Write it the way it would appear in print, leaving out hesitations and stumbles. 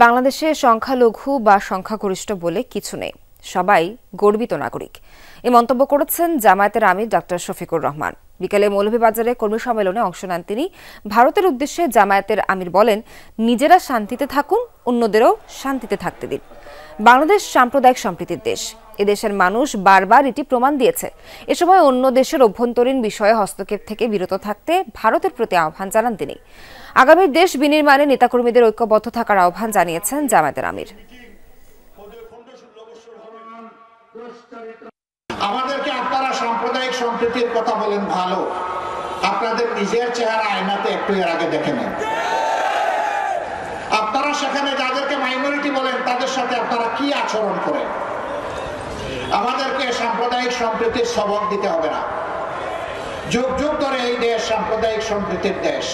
বাংলাদেশে সংখ্যালঘু বা সংখ্যাগরিষ্ঠ বলে কিছু নেই, সবাই গর্বিত নাগরিক। এই মন্তব্য করেছেন জামায়াতের আমির ডক্টর শফিকুর রহমান। বিকেলে মৌলভীবাজারে কর্মী সম্মেলনে অংশ নেন তিনি। ভারতের উদ্দেশ্যে জামায়াতের আমির বলেন, নিজেরা শান্তিতে থাকুন, অন্যদেরও শান্তিতে থাকতে দিন। বাংলাদেশ সাম্প্রদায়িক সম্প্রীতির দেশ। এদেশের মানুষ বারবার এটি প্রমাণ দিয়েছে। এ সময় অন্য দেশের অভ্যন্তরীণ বিষয়ে হস্তক্ষেপ থেকে বিরত থাকতে ভারতের প্রতি আহ্বান জানান তিনি। আগামী দেশ বিনির্মাণে নেতাকর্মীদের ঐক্যবদ্ধ থাকার আহ্বান জানিয়েছেন জামায়াতের আমির। আমাদেরকে আপনারা সাম্প্রদায়িক সম্প্রীতির কথা বলেন, ভালো, আপনাদের নিজের চেহারা আয়নাতে একটু এর আগে দেখে নেন। আপনারা সেখানে যাদেরকে মাইনরিটি বলেন তাদের সাথে আপনারা কি আচরণ করেন। আমাদেরকে সাম্প্রদায়িক সম্প্রীতির সবক দিতে হবে না। যুগ যুগ ধরে এই দেশ সাম্প্রদায়িক সম্প্রীতির দেশ।